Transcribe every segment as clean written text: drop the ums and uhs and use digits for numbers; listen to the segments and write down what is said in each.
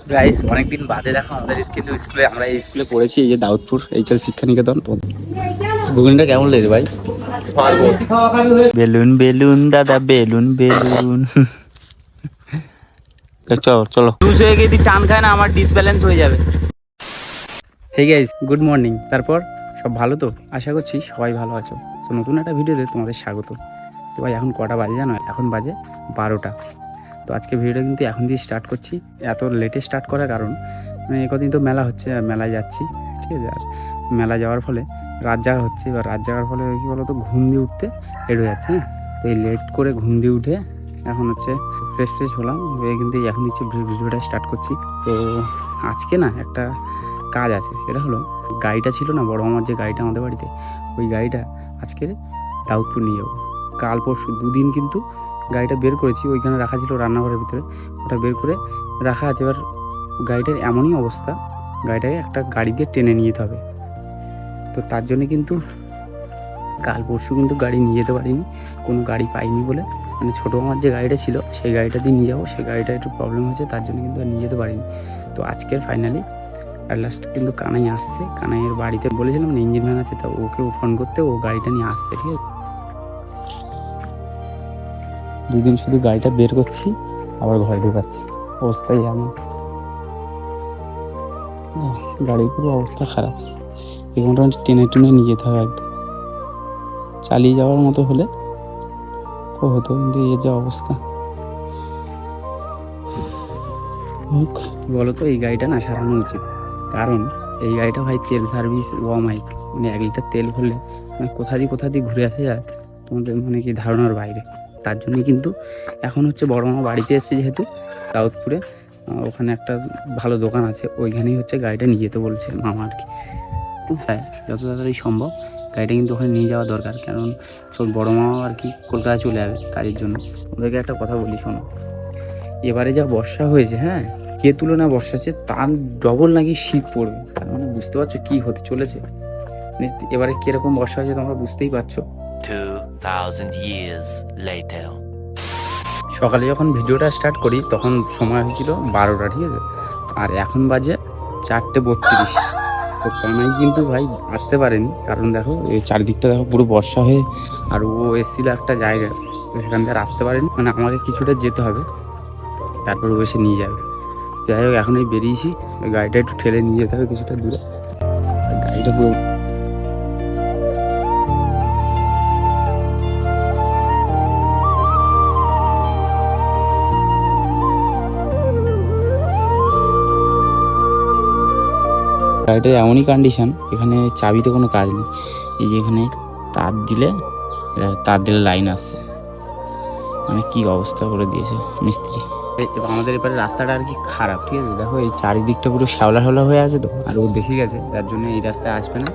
Guys অনেকদিন বাদে দেখা আমাদের কিন্তু স্কুলে, আমরা এই স্কুলে পড়েছি, এই যে দাউদপুর এইচএল শিক্ষা নিকেতন। তো ঘুগনিটা কেমন লেগেছে ভাই? বেলুন বেলুন দাদা বেলুন বেলুন। চলো চলো, লুজ হয়ে গিয়ে টান খায় না, আমার ডিসব্যালেন্স হয়ে যাবে। Hey guys, good morning. তারপর সব ভালো তো? আশা করছি সবাই ভালো আছো। তো নতুন একটা ভিডিওতে তোমাদের স্বাগত। তো ভাই এখন কটা বাজে জানো? এখন বাজে 12টা। তো আজকে ভিডিওটা কিন্তু এখন দিয়ে স্টার্ট করছি। এত লেটে স্টার্ট করার কারণ মানে কদিন তো মেলা হচ্ছে, মেলায় যাচ্ছি, ঠিক আছে। আর মেলা যাওয়ার ফলে রাত জাগা হচ্ছে। এবার রাত জাগার ফলে কী বলো তো, ঘুম দিয়ে উঠতে লেট হয়ে যাচ্ছে। হ্যাঁ, তো এই লেট করে ঘুম দিয়ে উঠে এখন হচ্ছে ফ্রেশ হলাম, হয়ে কিন্তু এখন হচ্ছে ভিডিওটা স্টার্ট করছি। তো আজকে না একটা কাজ আছে, সেটা হলো গাড়িটা ছিল না বড় মামার যে গাড়িটা আমাদের বাড়িতে, ওই গাড়িটা আজকে দাউদপুর নিয়ে যাবো। কাল পরশু দুদিন কিন্তু গাড়িটা বের করেছি, ওইখানে রাখা ছিল রান্নাঘরের ভিতরে, ওটা বের করে রাখা আছে। এবার গাড়িটার এমনই অবস্থা, গাড়িটাকে একটা গাড়ি দিয়ে টেনে নিয়ে যেতে হবে। তো তার জন্য কিন্তু কাল পরশু কিন্তু গাড়ি নিয়ে যেতে পারিনি, কোনো গাড়ি পাইনি বলে। মানে ছোটো আমার যে গাড়িটা ছিল সেই গাড়িটা দিয়ে নিয়ে যাবো, সেই গাড়িটা একটু প্রবলেম হয়েছে, তার জন্য কিন্তু নিয়ে যেতে পারিনি। তো আজকের ফাইনালি অ্যাট লাস্ট কিন্তু কানাই আসছে। কানাইয়ের বাড়িতে বলেছিলাম মানে ইঞ্জিন ভ্যান আছে, তো ওকেও ফোন করতে, ও গাড়িটা নিয়ে আসছে, ঠিক আছে। দুদিন শুধু গাড়িটা বের করছি, আবার ঘরে ঢুকাচ্ছি, অবস্থাই এমন। গাড়ির পুরো অবস্থা খারাপ, এই মোটামুটি টেনে টুনে নিয়ে যেতে হবে একদম। চালিয়ে যাওয়ার মতো হলে তো হতো, কিন্তু এই যা অবস্থা। বলো তো, এই গাড়িটা না সারানো উচিত, কারণ এই গাড়িটা ভাই তেল সার্ভিস ওয়ামাইক, মানে 1 লিটার তেল ভরলে মানে কোথা দিয়ে ঘুরে আসা যায় তোমাদের মানে কি ধারণার বাইরে। তার জন্যই কিন্তু এখন হচ্ছে বড় মামা বাড়িতে এসেছে যেহেতু দাউদপুরে, ওখানে একটা ভালো দোকান আছে, ওইখানেই হচ্ছে গাড়িটা নিয়ে যেতে বলছে মামা আর কি। তো হ্যাঁ, যত তাড়াতাড়ি সম্ভব গাড়িটা কিন্তু ওখানে নিয়ে যাওয়া দরকার, কারণ সব বড় মামা আর কি কলকাতা চলে যাবে কাজের জন্য। ওদেরকে একটা কথা বলি, শোনো, এবারে যা বর্ষা হয়েছে, হ্যাঁ, যে তুলনায় বর্ষা হচ্ছে তার ডবল নাকি শীত পড়বে। তার মানে বুঝতে পারছো কি হতে চলেছে। এবারে কিরকম বর্ষা হয়েছে তোমরা বুঝতেই পারছো। 2000 years later. সকালে যখন ভিডিওটা স্টার্ট করি তখন সময় হয়েছিল 12টা, ঠিক আছে, আর এখন বাজে 4:32। তো কানাই কিন্তু ভাই আসতে পারেনি, কারণ দেখো এই চারিদিকটা দেখো পুরো বর্ষা হয়ে, আর ও এসেছিল একটা জায়গায়, তো সেখান থেকে আসতে পারেনি, মানে আমাকে কিছুটা যেতে হবে, তারপর ও এসে নিয়ে যাবে। যাই হোক, এখন এই বেরিয়েছি, ওই গাড়িটা একটু ঠেলে নিয়ে যেতে হবে কিছুটা দূরে। গাড়িটা পুরো গাড়িটার এমনই কন্ডিশন, এখানে চাবিতে কোনো কাজ নেই। এই যে এখানে তার দিলে লাইন আসছে, মানে কি অবস্থা করে দিয়েছে মিস্ত্রি। আমাদের এবারে রাস্তাটা আর কি খারাপ, ঠিক আছে। দেখো এই চারিদিকটা পুরো শ্যাওলা হয়ে আছে, তো আর ও দেখে গেছে, যার জন্য এই রাস্তায় আসবে না।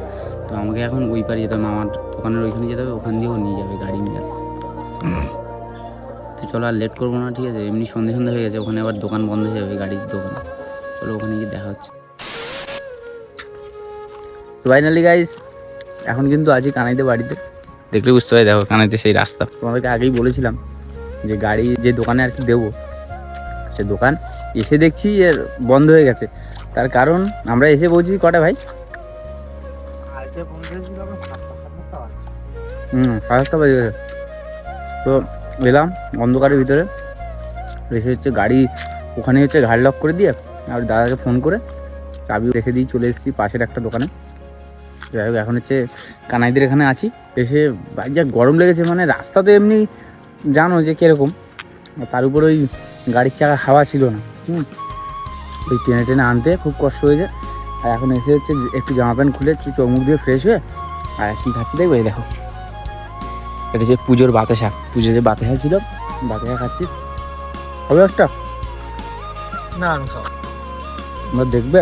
তো আমাকে এখন ওই পারে যেতে হবে, আমার দোকানের ওইখানে যেতে হবে, ওখান দিয়েও নিয়ে যাবে, গাড়ি নিয়ে আসছে। তো চলো আর লেট করবো না, ঠিক আছে, এমনি সন্ধে হয়ে গেছে, ওখানে আবার দোকান বন্ধ হয়ে যাবে গাড়ির দোকান। চলো ওখানে গিয়ে দেখা হচ্ছে। তো ফাইনালি গাইস, এখন কিন্তু আছি কানাইতে বাড়িতে, দেখলে বুঝতে পারি, দেখো কানাইতে সেই রাস্তা। তোমাদেরকে আগেই বলেছিলাম যে গাড়ি যে দোকানে আর কি দেবো, সে দোকান এসে দেখছি এর বন্ধ হয়ে গেছে। তার কারণ আমরা এসে পৌঁছি কটা ভাই? 7:30 বাজে গেছে। তো এলাম অন্ধকারের ভিতরে, এসে হচ্ছে গাড়ি ওখানে হচ্ছে ঘাড় লক করে দিয়ে, আর দাদাকে ফোন করে চাবি রেখে দিয়ে চলে এসেছি পাশের একটা দোকানে। যাই হোক, এখন হচ্ছে কানাইদের এখানে আছি। এসে যা গরম লেগেছে, মানে রাস্তা তো এমনি জানো যে কীরকম, তার উপর ওই গাড়ির চাকা হাওয়া ছিল না, ওই টেনে আনতে খুব কষ্ট হয়ে যায়। আর এখন এসে হচ্ছে একটু জামা প্যান্ট খুলে চোখ মুখ দিয়ে ফ্রেশ হয়ে আর কী খাচ্ছি দেখবো, এই দেখো, এটা হচ্ছে পুজোর বাতাসা, পুজো যে বাতাসা ছিল, বাতাসা খাচ্ছি। হবে একটা না আমরা দেখবে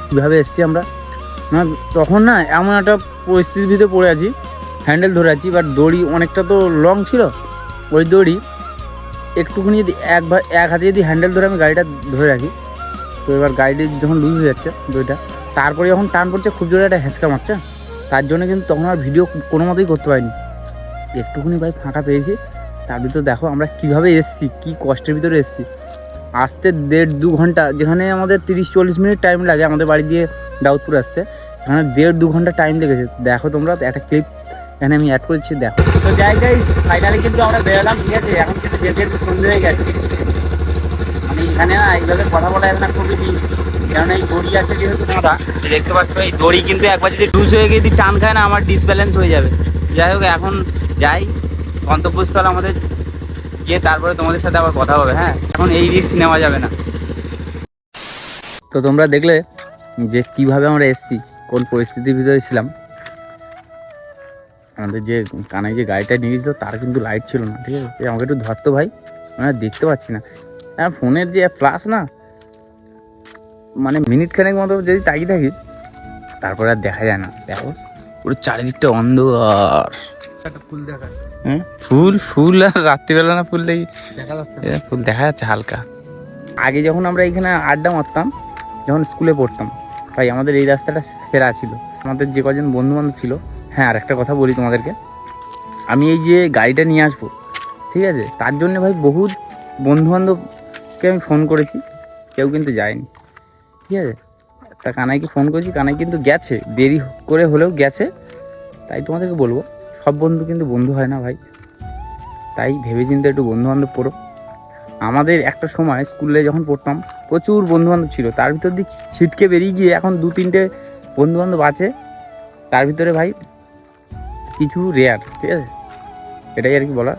কীভাবে এসছি আমরা। না তখন না এমন একটা পরিস্থিতির ভিতরে পড়ে আছি, হ্যান্ডেল ধরে আছি, বাট দড়ি অনেকটা তো লং ছিল, ওই দড়ি একটুখানি যদি এক হাতে যদি হ্যান্ডেল ধরে আমি গাড়িটা ধরে রাখি, তো এবার গাড়িটি যখন লুজ হয়ে যাচ্ছে দড়িটা, তারপরে যখন টান পড়ছে খুব জোরে একটা হেঁচকা মারছে, তার জন্য কিন্তু তখন আর ভিডিও কোনো মতেই করতে পারিনি। একটুখানি ভাই ফাঁকা পেয়েছি, তার ভিতরে দেখো আমরা কীভাবে এসছি, কী কষ্টের ভিতরে এসছি। আসতে 1.5-2 ঘন্টা, যেখানে আমাদের 30-40 মিনিট টাইম লাগে আমাদের বাড়ি দিয়ে দাউদপুর আসতে, এখানে 1.5-2 ঘন্টা টাইম লেগেছে। দেখো তোমরা একটা ক্লিপ এখানে আমি অ্যাড করেছি, দেখো। তো যাই গাইস, ফাইনালি কিন্তু আমরা বেরোলাম, ঠিক আছে। এখন কিন্তু যেতে যেতে সন্ধ্যে হয়ে গেছে। মানে এখানে না এইভাবে কথা বলা যাবে না, খুবই রিস্ক, কারণ এই দড়ি আছে যেহেতু বাঁধা, দেখতে পাচ্ছ এই দড়ি কিন্তু একবার যদি লুজ হয়ে গিয়ে যদি টান খায় না, আমার ডিসব্যালেন্স হয়ে যাবে। যাই হোক, এখন যাই গন্তব্যস্থল আমাদের, গিয়ে তারপরে তোমাদের সাথে আবার কথা হবে। হ্যাঁ, এখন এই রিস্ক নেওয়া যাবে না। তো তোমরা দেখলে যে কিভাবে আমরা এসছি, কোন পরিস্থিতির ভিতরে ছিলাম। আমাদের যে কানাই যে গাড়িটা নিয়ে গেছিলো তার কিন্তু লাইট ছিল না, ঠিক আছে। আমাকে একটু ধরতো ভাই, আমি দেখতে পাচ্ছি না। হ্যাঁ, ফোনের যে ফ্লাশ না, মানে মিনিট খানেক মতো যদি তাকিয়ে থাকি, তারপরে আর দেখা যায় না। দেখো পুরো চারিদিকটা অন্ধকার। ফুল দেখা হ্যাঁ, ফুল আর রাত্রিবেলা না ফুল দেখি দেখা যাচ্ছে ফুল দেখা যাচ্ছে হালকা। আগে যখন আমরা এখানে আড্ডা মারতাম, যখন স্কুলে পড়তাম, ভাই আমাদের এই রাস্তাটা সেরা ছিল। আমাদের যে কজন বন্ধু বান্ধব ছিল, হ্যাঁ আর একটা কথা বলি তোমাদেরকে, আমি এই যে গাড়িটা নিয়ে আসবো, ঠিক আছে, তার জন্য ভাই বহুত বন্ধু বান্ধবকে আমি ফোন করেছি, কেউ কিন্তু যায়নি, ঠিক আছে। তা কানাইকে ফোন করেছি, কানাই কিন্তু গেছে, দেরি করে হলেও গেছে। তাই তোমাদেরকে বলবো, সব বন্ধু কিন্তু বন্ধু হয় না ভাই, তাই ভেবে চিন্তে একটু বন্ধু বান্ধব পড়ো। আমাদের একটা সময় স্কুলে যখন পড়তাম প্রচুর বন্ধু বান্ধব ছিল, তার ভিতর দিয়ে ছিটকে বেরিয়ে গিয়ে এখন 2-3টে বন্ধু বান্ধব আছে, তার ভিতরে ভাই কিছু রেয়ার, ঠিক আছে, এটাই আর কি বলা।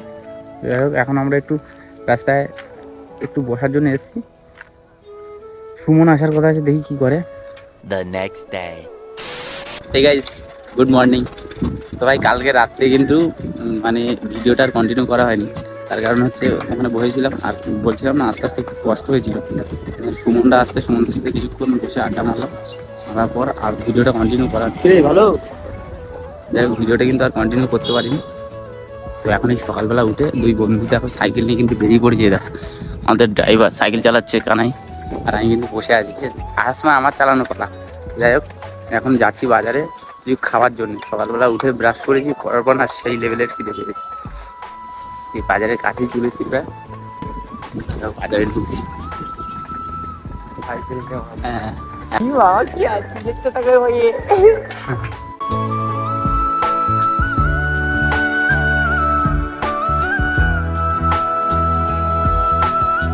যাই হোক, এখন আমরা একটু রাস্তায় একটু বসার জন্য এসেছি। সুমন আসার কথা আছে, দেখি কি করে। The next day. hey guys, good morning. তো ভাই কালকে রাত্রে কিন্তু মানে ভিডিওটা আর কন্টিনিউ করা হয়নি, তার কারণ হচ্ছে ওখানে বসেছিলাম আর বলছিলাম না, আস্তে আস্তে খুব কষ্ট হয়েছিল। সুমনটা আসতে, সুমনটার সাথে কিছুক্ষণ বসে আড্ডা মারলাম, মারার পর আর ভিডিওটা কন্টিনিউ করা ভালো। যাই হোক, ভিডিওটা কিন্তু আর কন্টিনিউ করতে পারিনি। তো এখন এই সকালবেলা উঠে দুই বন্ধু দেখো সাইকেল নিয়ে কিন্তু বেরিয়ে পড়েছে। দেখো আমাদের ড্রাইভার সাইকেল চালাচ্ছে কানাই, আর আমি কিন্তু বসে আছি, ঠিক আছে। আসার সময় আমার চালানো পালা। যাই হোক, এখন যাচ্ছি বাজারে কিছু খাওয়ার জন্য। সকালবেলা উঠে ব্রাশ করেছি, করার পর না সেই লেভেলের খিদে পেয়েছি। এই বাজারের কাছেই চলেছি প্রায়, বাজারে ঢুকছি। হ্যাঁ,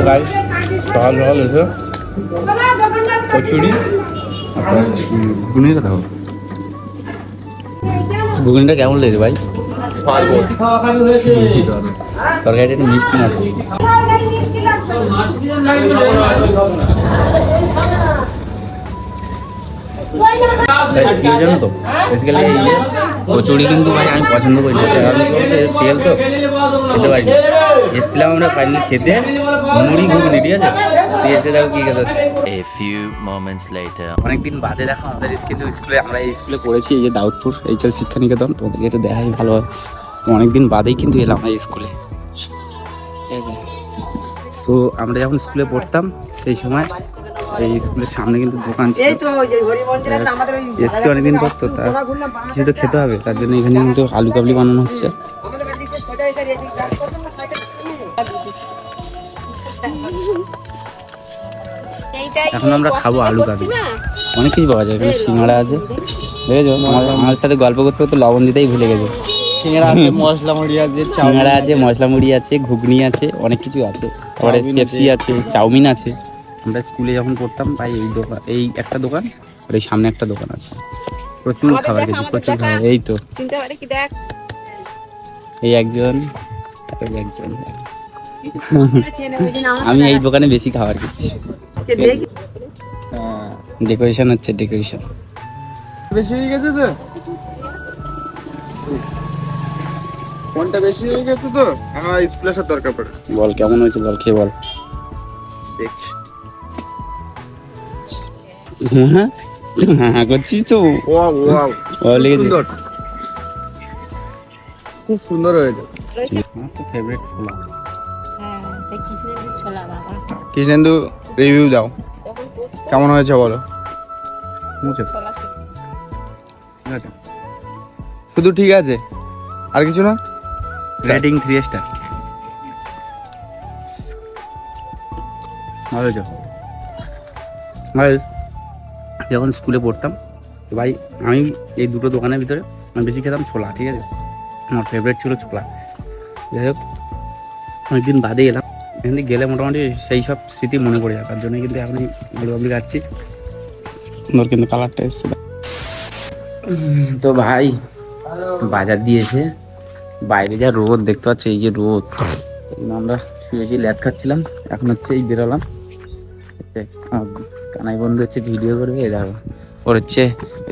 গাইস সকাল সকাল এসে কচুরি ঘুগনি খাবো। ঘুগনিটা কেমন লেগেছে ভাই? তরকারিটা একটু মিষ্টি না, কি জানো তো, বেসিক্যালি কচুরি কিন্তু ভাই আমি পছন্দ করি না, কারণ তেল তো খেতে পারি না। এসেছিলাম আমরা ফাইনালি খেতে মুড়ি ঘুগনি, ঠিক আছে। দিয়ে এসে দেখো কি খেতে হচ্ছে। A few moments later. অনেকদিন বাদে দেখো আমাদের কিন্তু স্কুলে, আমরা এই স্কুলে পড়েছি, এই যে দাউদপুর এইচএল শিক্ষা নিকেতন, তোমাদেরকে একটু দেখাই ভালো হয়। অনেকদিন বাদেই কিন্তু এলাম এই স্কুলে, ঠিক আছে। তো আমরা যখন স্কুলে পড়তাম সেই সময় এই স্কুলের সামনে কিন্তু দোকান ছিল, এসছি অনেকদিন পর, তো তার কিছু তো খেতে হবে, তার জন্য এখানে কিন্তু আলু কাবলি বানানো হচ্ছে। এখন আমরা খাবো আলু কাবলি, অনেক কিছু পাওয়া যায় এখানে। সিঙ্গাড়া আছে, দেখেছো, আমার সাথে গল্প করতে করতে লবণ দিতেই ভুলে গেছে। সিঙ্গাড়া আছে, মশলা মুড়ি আছে, সিঙ্গাড়া আছে, মশলা মুড়ি আছে, ঘুগনি আছে, অনেক কিছু আছে, তারপরে পেপসি আছে, চাউমিন আছে। আমরা স্কুলে যখন পড়তাম ভাই এই দোকান, এই একটা দোকান আর এই সামনে একটা দোকান আছে, প্রচুর খাবার খেয়েছি, প্রচুর খাবার। এই তো এই একজন, এই একজন, আমি এই দোকানে বেশি খাবার খেয়েছি। ডেকোরেশন হচ্ছে, ডেকোরেশন বেশি হয়ে গেছে তো, কোনটা বেশি হয়ে গেছে তো, আমার স্প্ল্যাশের দরকার পড়ে। বল কেমন হয়েছে, বল খেয়ে বল। দেখছি হ্যাঁ করছিস তো, ওয়াও ওয়াও, সুন্দর, খুব সুন্দর হয়েছে। আমার তো ফেভারিট ছোলা। কৃষ্ণেন্দু রিভিউ দাও, কেমন হয়েছে বলো। ঠিক আছে, শুধু ঠিক আছে, আর কিছু না। Rating 3 star. ভালো হয়েছে। যখন স্কুলে পড়তাম তো ভাই আমি এই দুটো দোকানের ভিতরে আমি বেশি খেতাম ছোলা, ঠিক আছে, আমার ফেভারিট ছিল ছোলা। যাই হোক অনেকদিন বাদে এলাম, এখান থেকে গেলে মোটামুটি সেই সব স্মৃতি মনে পড়ে যায়, তার জন্য কিন্তু এখন এই আলু বাবলি খাচ্ছি। সুন্দর কিন্তু কালারটা এসছে। তো ভাই বাজার দিয়েছে, বাইরে যা রোদ দেখতে পাচ্ছি, এই যে রোদ, আমরা শুয়েছি ল্যাদ খাচ্ছিলাম, এখন হচ্ছে এই বেরোলাম। কানাই বন্ধু হচ্ছে ভিডিও করবে, এই দেখো ওর হচ্ছে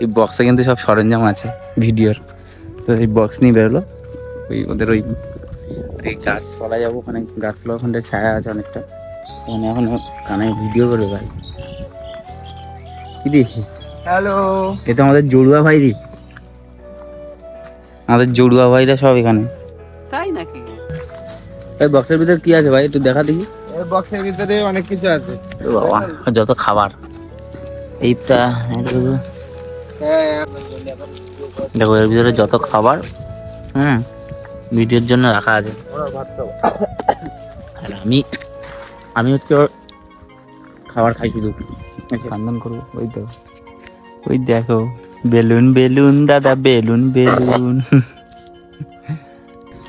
এই বক্সে কিন্তু সব সরঞ্জাম আছে ভিডিওর, তো এই বক্স নিয়ে বেরোলো। ওই ওদের ওই গাছ চলা যাবো, ওখানে গাছগুলো ওখানটায় ছায়া আছে অনেকটা, ওখানে এখন কানাই ভিডিও করবে ভাই। কি দেখি হ্যালো, এ তো আমাদের জড়ুয়া ভাই রে, আমাদের জড়ুয়া ভাইরা সব এখানে। তাই নাকি? এই বক্সের ভিতরে কি আছে ভাই, একটু দেখা দেখি। এই বক্সের ভিতরে অনেক কিছু আছে। এ বাবা, যত খাবার, এইটা হ্যাঁ, দেখো এর ভিতরে যত খাবার, ভিডিওর জন্য রাখা আছে। ওরা ভাত খাবো। আর আমি হচ্ছে ওর খাবার খাই শুধু, খানদান করবো। ওই দেখো বেলুন বেলুন দাদা বেলুন বেলুন।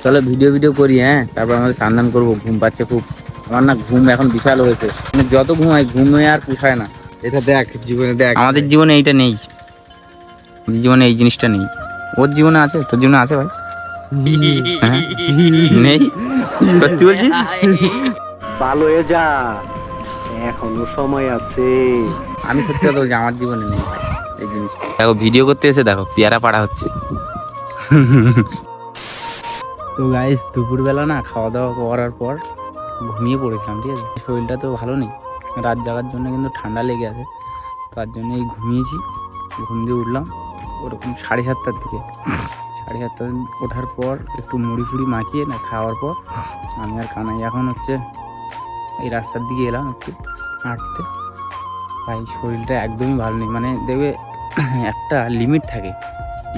চলো ভিডিও করি, হ্যাঁ, তারপর আমাদের স্নান করবো। ঘুম পাচ্ছে খুব, আমার না ঘুম এখন বিশাল হয়েছে, মানে যত ঘুমাই ঘুমে আর পুষায় না। এটা দেখ, জীবনে দেখ। আমাদের জীবনে এইটা নেই, আমাদের জীবনে এই জিনিসটা নেই। ওর জীবনে আছে, তোর জীবনে আছে ভাই? হ্যাঁ? নেই, সত্যি বলছিস? ভালো হয়ে যা, এখনো সময় আছে। আমি সত্যি কথা বলছি, আমার জীবনে নেই ভাই এই জিনিসটা। দেখো ভিডিও করতে এসে দেখো পেয়ারা পাড়া হচ্ছে। তো গাইস দুপুরবেলা না খাওয়া দাওয়া করার পর ঘুমিয়ে পড়েছিলাম, ঠিক আছে, শরীরটা তো ভালো নেই, রাত জাগার জন্য কিন্তু ঠান্ডা লেগে আছে, তার জন্যই ঘুমিয়েছি। ঘুম দিয়ে উঠলাম ওরকম 7:30টার দিকে। 7:30 ওঠার পর একটু মুড়ি ফুড়ি মাখিয়ে না খাওয়ার পর আমি আর কানাই এখন হচ্ছে এই রাস্তার দিকে এলাম একটু হাঁটতে। ভাই শরীরটা একদমই ভালো নেই, মানে দেখবে একটা লিমিট থাকে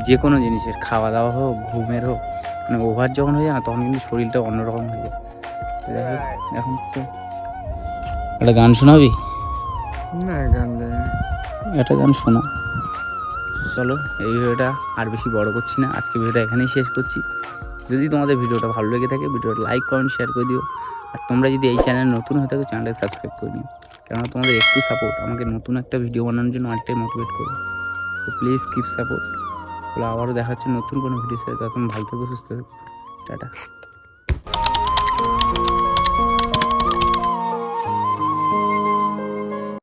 যে কোনো জিনিসের, খাওয়া দাওয়া হোক ঘুমের হোক, মানে ওভার যখন হয়ে যায় না তখন কিন্তু শরীরটা অন্যরকম হয়ে যায়। যাই হোক এখন তো একটা গান শোনাবি? না, গান জানি না। একটা গান শোনা। চলো এই ভিডিওটা আর বেশি বড় করছি না, আজকে ভিডিওটা এখানেই শেষ করছি। যদি তোমাদের ভিডিওটা ভালো লেগে থাকে ভিডিওটা লাইক কমেন্ট শেয়ার করে দিও, আর তোমরা যদি এই চ্যানেল নতুন হয়ে থাকো চ্যানেলটা সাবস্ক্রাইব করে নিও, কেননা তোমাদের একটু সাপোর্ট আমাকে নতুন একটা ভিডিও বানানোর জন্য অনেকটাই মোটিভেট করবে। তো প্লিজ কিপ সাপোর্ট। আবারও দেখা হচ্ছে নতুন কোনো ভিডিও সাথে, তখন ভালো থাকো, সুস্থ থাকো, টাটা।